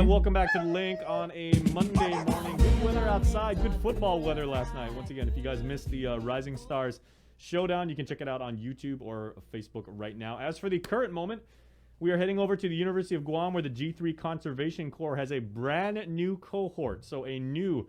right, welcome back to the link on a Monday morning. Good weather outside, good football weather last night. Once again, if you guys missed the Rising Stars Showdown, you can check it out on YouTube or Facebook right now. As for the current moment, we are heading over to the University of Guam, where the G3 Conservation Corps has a brand new cohort. So a new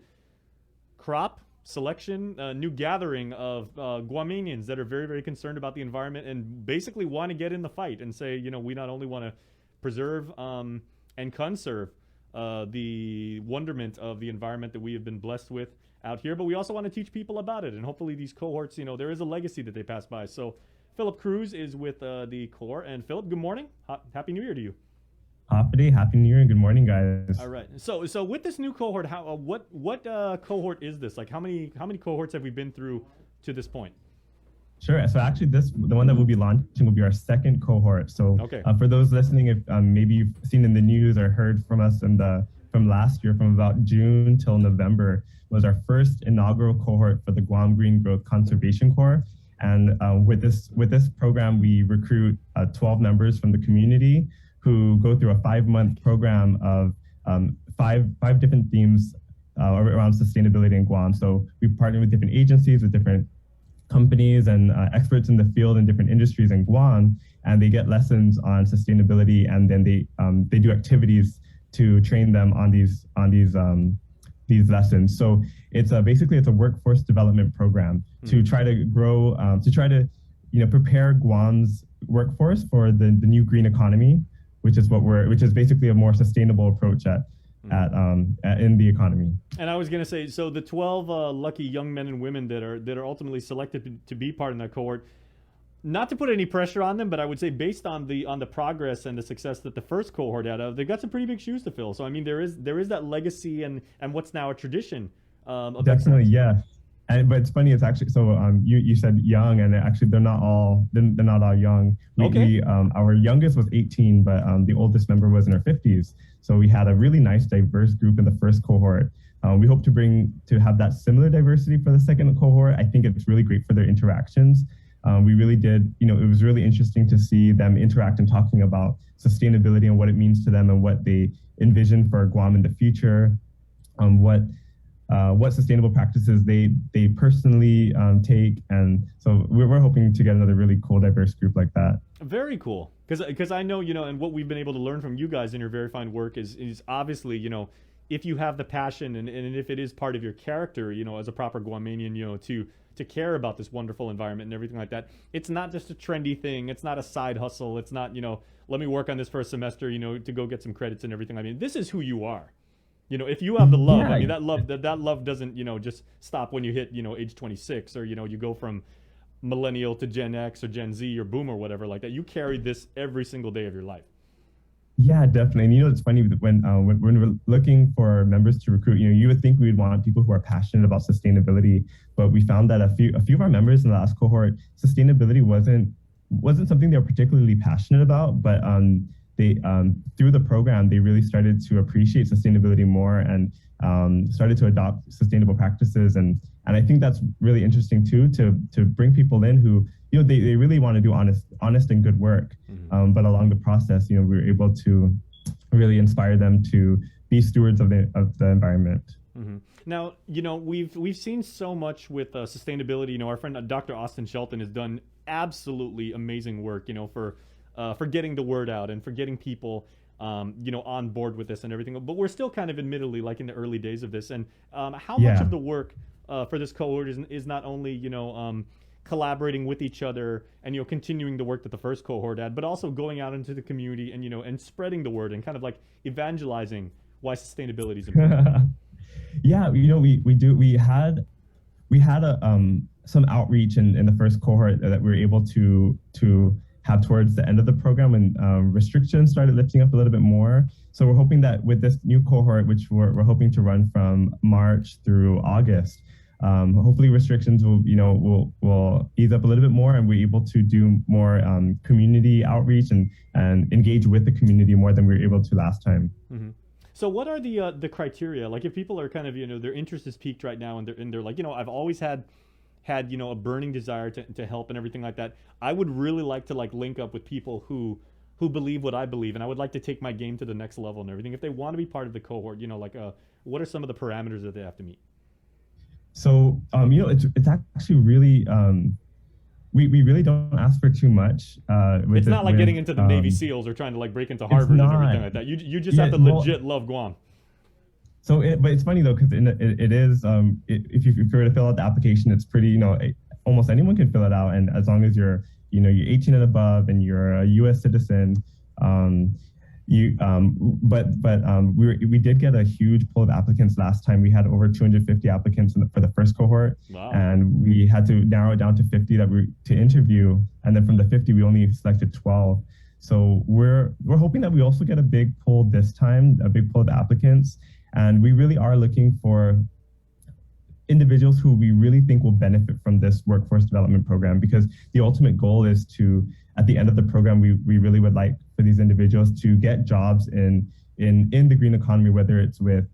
crop selection, new gathering of Guamanians that are very, very concerned about the environment and basically want to get in the fight and say, you know, we not only want to preserve and conserve the wonderment of the environment that we have been blessed with out here, but we also want to teach people about it. And hopefully these cohorts, you know, there is a legacy that they pass by. So Philip Cruz is with the Corps. And Philip, good morning. Happy New Year to you. Happy New Year, and good morning, guys. All right. So with this new cohort, what cohort is this? Like how many cohorts have we been through to this point? Sure. So actually, the one that we'll be launching will be our second cohort. So okay. For those listening, if maybe you've seen in the news or heard from us from last year, from about June till November, was our first inaugural cohort for the Guam Green Growth Conservation Corps. And with this program, we recruit 12 members from the community who go through a 5-month program of five different themes around sustainability in Guam. So we partner with different agencies, with different companies and experts in the field in different industries in Guam, and they get lessons on sustainability, and then they do activities to train them on these lessons. So it's basically a workforce development program to try to grow, prepare Guam's workforce for the new green economy, which is basically a more sustainable approach in the economy. And I was going to say, so the 12 lucky young men and women that are ultimately selected to be part of that cohort, not to put any pressure on them, but I would say based on the progress and the success that the first cohort had, they've got some pretty big shoes to fill. So I mean, there is that legacy and what's now a tradition. Of definitely, excellence. yeah. But it's funny. It's actually you said young, and actually they're not all young. Our youngest was 18, but the oldest member was in her 50s. So we had a really nice, diverse group in the first cohort. We hope to have that similar diversity for the second cohort. I think it's really great for their interactions. We really did. It was really interesting to see them interact and talking about sustainability and what it means to them and what they envision for Guam in the future. What sustainable practices they personally take, and so we're hoping to get another really cool, diverse group like that. Very cool, because I know, and what we've been able to learn from you guys in your very fine work is obviously, if you have the passion and if it is part of your character, as a proper Guamanian, to care about this wonderful environment and everything like that. It's not just a trendy thing. It's not a side hustle. It's not, let me work on this for a semester, to go get some credits and everything. I mean, this is who you are. If you have the love, yeah. I mean, that love doesn't, just stop when you hit, age 26 or, you go from millennial to Gen X or Gen Z or boom or whatever like that. You carry this every single day of your life. Yeah, definitely. And it's funny when we're looking for members to recruit, you would think we would want people who are passionate about sustainability, but we found that a few of our members in the last cohort, sustainability wasn't something they were particularly passionate about, but they through the program they really started to appreciate sustainability more and started to adopt sustainable practices, and I think that's really interesting too, to bring people in who they really want to do honest and good work, but along the process we were able to really inspire them to be stewards of the environment. Now we've seen so much with sustainability. Our friend Dr. Austin Shelton has done absolutely amazing work for getting the word out and for getting people, on board with this and everything. But we're still kind of admittedly like in the early days of this. And how much of the work for this cohort is not only, collaborating with each other and, continuing the work that the first cohort had, but also going out into the community and, and spreading the word and kind of like evangelizing why sustainability is important. Yeah, we had some outreach in the first cohort that we were able to have towards the end of the program when restrictions started lifting up a little bit more. So we're hoping that with this new cohort, which we're hoping to run from March through August, hopefully restrictions will ease up a little bit more, and we're able to do more community outreach and engage with the community more than we were able to last time. Mm-hmm. So what are the criteria? Like if people are kind of, their interest is peaked right now and they're like, I've always had a burning desire to help and everything like that. I would really like to link up with people who who believe what I believe, and I would like to take my game to the next level and everything. If they want to be part of the cohort, what are some of the parameters that they have to meet? So, it's actually really, we really don't ask for too much. It's not like getting into the Navy SEALs or trying to like break into Harvard and everything like that. You just have to legit love Guam. So, but it's funny though, because it is, if you were to fill out the application, it's pretty, almost anyone can fill it out. And as long as you're 18 and above and you're a U.S. citizen, we did get a huge pool of applicants last time. We had over 250 applicants for the first cohort. Wow. And we had to narrow it down to 50 to interview. And then from the 50, we only selected 12. So we're hoping that we also get a big pool this time, a big pool of applicants. And we really are looking for individuals who we really think will benefit from this workforce development program, because the ultimate goal is to, at the end of the program, we really would like for these individuals to get jobs in the green economy, whether it's with,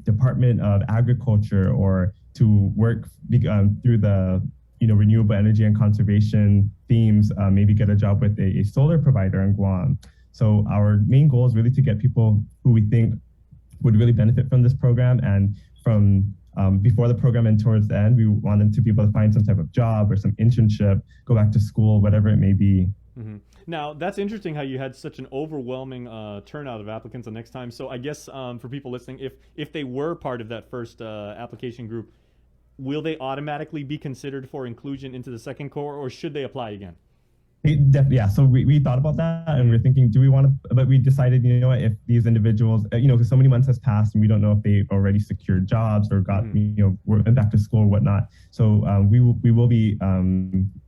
Department of Agriculture, or to work through the, renewable energy and conservation themes, maybe get a job with a solar provider in Guam. So our main goal is really to get people who we think would really benefit from this program, and from before the program and towards the end, we want them to be able to find some type of job or some internship, go back to school, whatever it may be. Mm-hmm. Now, that's interesting how you had such an overwhelming turnout of applicants the next time. So I guess for people listening, if they were part of that first application group, will they automatically be considered for inclusion into the second cohort, or should they apply again? Yeah, so we thought about that, and we're thinking, do we want to, but we decided, if these individuals, because so many months has passed and we don't know if they already secured jobs or got, went back to school or whatnot. So we will be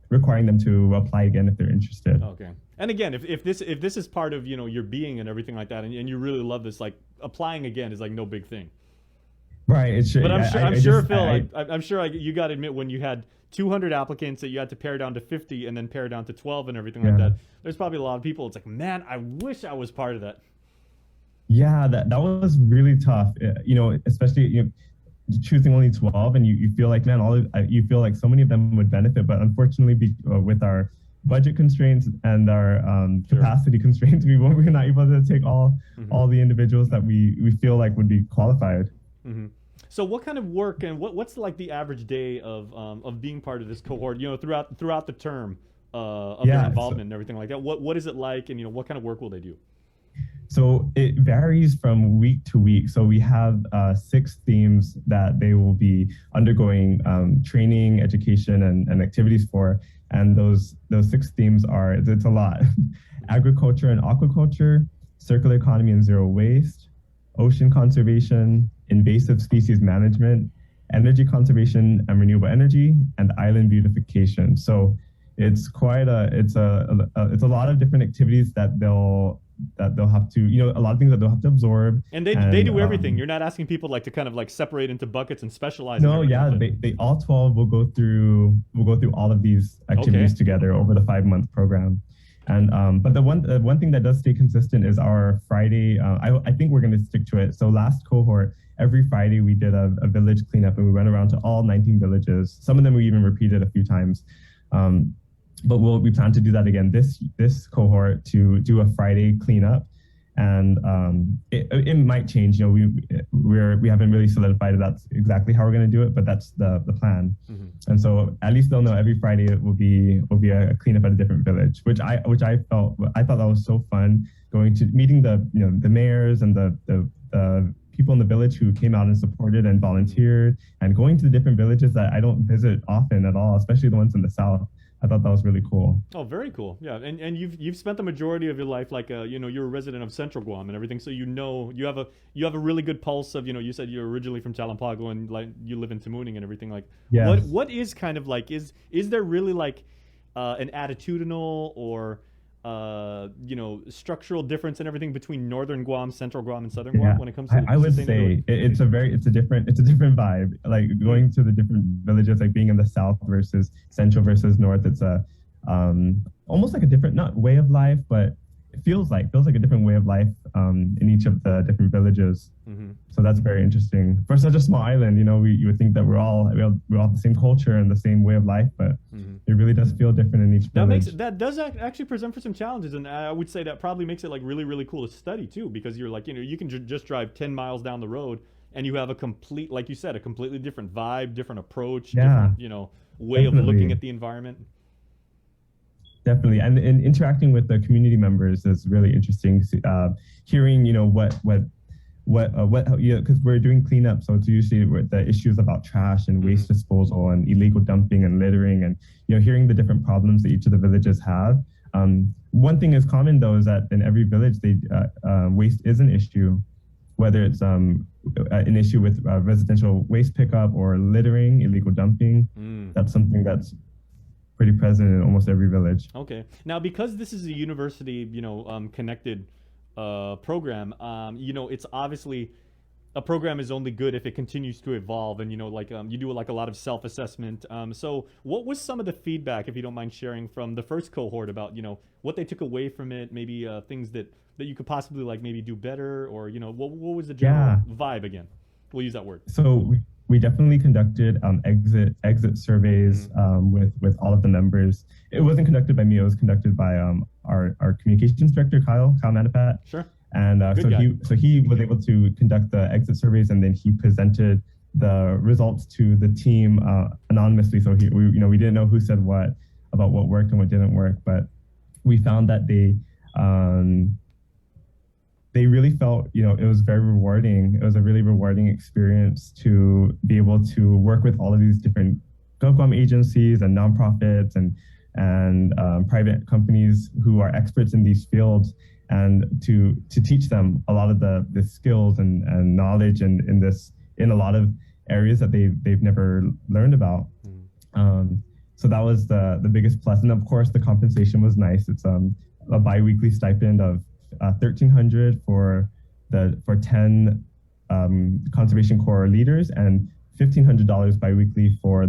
requiring them to apply again if they're interested. Okay. And again, if this is part of, your being and everything like that, and you really love this, like applying again is like no big thing. Right. It should. But I'm sure, Phil, I'm sure you got to admit, when you had 200 applicants that you had to pare down to 50 and then pare down to 12 and everything like that, there's probably a lot of people. It's like, man, I wish I was part of that. Yeah, that was really tough. Especially choosing only 12, and you feel like, man, you feel like so many of them would benefit, but unfortunately, with our budget constraints and our capacity constraints, we're not able to take all the individuals that we feel like would be qualified. Mm-hmm. So what kind of work and what's like the average day of being part of this cohort, throughout the term of their involvement and everything like that? What is it like, and what kind of work will they do? So it varies from week to week. So we have 6 themes that they will be undergoing training, education, and activities for. And those 6 themes are, it's a lot: agriculture and aquaculture, circular economy and zero waste, ocean conservation, invasive species management, energy conservation and renewable energy, and island beautification. So it's quite it's a lot of different activities that they'll have to, a lot of things that they'll have to absorb. And they do everything. You're not asking people like to kind of like separate into buckets and specialize. No, yeah, they all 12 will go through all of these activities together over the 5-month program. And but the one thing that does stay consistent is our Friday. I think we're going to stick to it. So last cohort, every Friday we did a village cleanup, and we went around to all 19 villages. Some of them we even repeated a few times. But we plan to do that again this cohort, to do a Friday cleanup, and it might change. We haven't really solidified that's exactly how we're going to do it, but that's the plan. Mm-hmm. And so at least they'll know every Friday it will be a cleanup at a different village, which I thought that was so fun, going to meeting the mayors and the people in the village who came out and supported and volunteered, and going to the different villages that I don't visit often at all, especially the ones in the south. I thought that was really cool. Oh, very cool. Yeah, and you've spent the majority of your life like you're a resident of Central Guam and everything, so you have a really good pulse of, you said you're originally from Talampago and like you live in Tamuning and everything, like what is kind of like is there really like an attitudinal or structural difference and everything between Northern Guam, Central Guam, and Southern Guam when it comes to I would say it's a different vibe. Like going to the different villages, like being in the South versus Central versus North, it's a almost like a different, not way of life, but it feels like a different way of life in each of the different villages. Mm-hmm. So that's very interesting for such a small island. You know, you would think that we're all the same culture and the same way of life, but it really does feel different in each village. That does actually present for some challenges, and I would say that probably makes it like really really cool to study too, because you're like, you can just drive 10 miles down the road and you have a complete, like you said, a completely different vibe, different approach, Yeah, different way of looking definitely. at the environment. Definitely, and interacting with the community members is really interesting. Hearing, because we're doing cleanup, so it's usually the issues about trash and waste disposal and illegal dumping and littering, and hearing the different problems that each of the villages have. One thing is common though is that in every village, waste is an issue, whether it's an issue with residential waste pickup or littering, illegal dumping. That's something that's pretty present in almost every village. Okay. Now, because this is a university, connected program, it's obviously a program is only good if it continues to evolve, and you do like a lot of self-assessment. So, what was some of the feedback, if you don't mind sharing, from the first cohort about what they took away from it, maybe things that you could possibly like maybe do better, or what was the general Yeah. vibe again? We'll use that word. So we definitely conducted exit surveys with all of the members. It wasn't conducted by me. It was conducted by our communications director, Kyle Manapat. Sure. And Good guy. so he was able to conduct the exit surveys, and then he presented the results to the team anonymously. So we didn't know who said what about what worked and what didn't work, but we found that they really felt, it was very rewarding. It was a really rewarding experience to be able to work with all of these different GovCom agencies and nonprofits and private companies who are experts in these fields, and to teach them a lot of the skills and knowledge in a lot of areas that they've never learned about. So that was the biggest plus. And of course, the compensation was nice. It's a biweekly stipend of $1,300 for 10 Conservation Corps leaders, and $1,500 biweekly for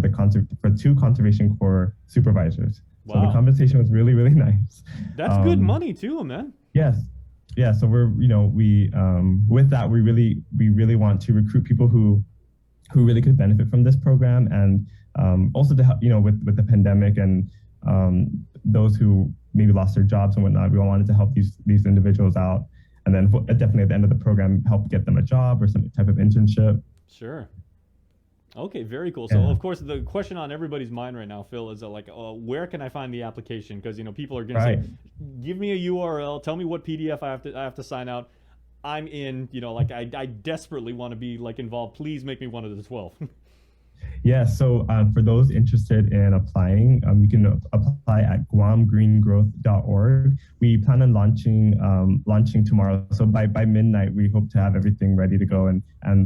two Conservation Corps supervisors. Wow. So the compensation was really, really nice. That's good money too, man. Yes. Yeah. So we with that, we really want to recruit people who really could benefit from this program, and also to help, with the pandemic and those who maybe lost their jobs and whatnot. We wanted to help these individuals out, and then definitely at the end of the program, help get them a job or some type of internship. Sure. Okay, very cool. Yeah. So, of course, the question on everybody's mind right now, Phil, is where can I find the application? Because people are going to say, give me a URL, tell me what PDF I have to sign out. I'm in. I desperately want to be involved. Please make me one of the 12. Yeah, so for those interested in applying, you can apply at guamgreengrowth.org. We plan on launching tomorrow. So by midnight, we hope to have everything ready to go and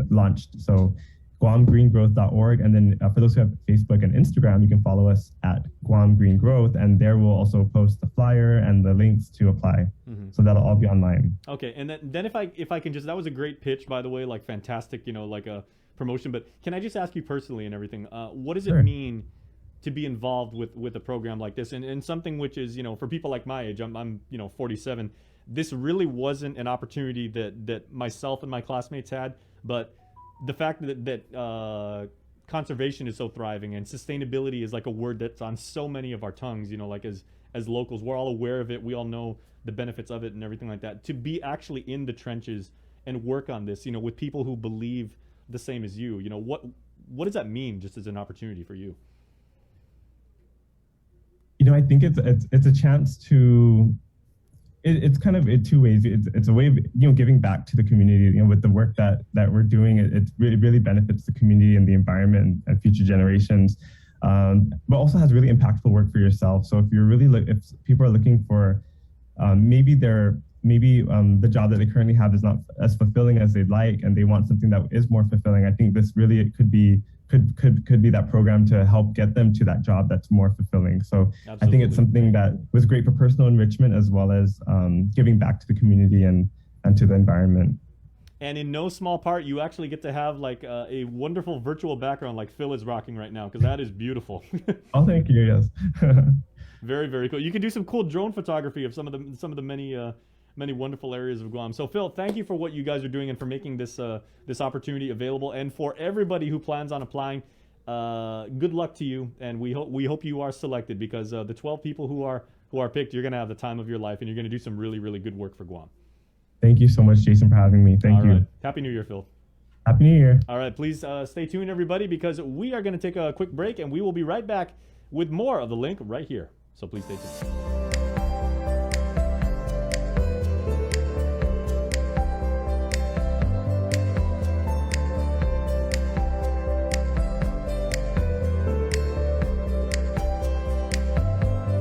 launched. So guamgreengrowth.org. And then for those who have Facebook and Instagram, you can follow us at Guam Green Growth, and there we'll also post the flyer and the links to apply. So that'll all be online. Okay, and then if I can just, that was a great pitch, by the way, fantastic, like a promotion, but can I just ask you personally and everything, what does it mean to be involved with a program like this, and something which is, for people like my age, I'm 47, this really wasn't an opportunity that myself and my classmates had, but the fact that conservation is so thriving and sustainability is like a word that's on so many of our tongues, as locals, we're all aware of it, we all know the benefits of it and everything like that, to be actually in the trenches and work on this, with people who believe the same as you, what does that mean just as an opportunity for you? I think it's a chance to, it's kind of in two ways. It's a way of giving back to the community. With the work that we're doing, it really benefits the community and the environment and future generations, but also has really impactful work for yourself. So if people are looking for maybe the job that they currently have is not as fulfilling as they'd like, and they want something that is more fulfilling, I think this really could be that program to help get them to that job that's more fulfilling. So absolutely. I think it's something that was great for personal enrichment, as well as giving back to the community and to the environment. And in no small part, you actually get to have a wonderful virtual background like Phil is rocking right now, because that is beautiful. Oh, thank you. Yes. Very, very cool. You can do some cool drone photography of some of the many many wonderful areas of Guam. So Phil, thank you for what you guys are doing and for making this this opportunity available. And for everybody who plans on applying, good luck to you. And we hope you are selected, because the 12 people who are picked, you're gonna have the time of your life, and you're gonna do some really, really good work for Guam. Thank you so much, Jason, for having me. Thank you. Right. Happy New Year, Phil. Happy New Year. All right, please stay tuned, everybody, because we are going to take a quick break, and we will be right back with more of The Link right here. So please stay tuned.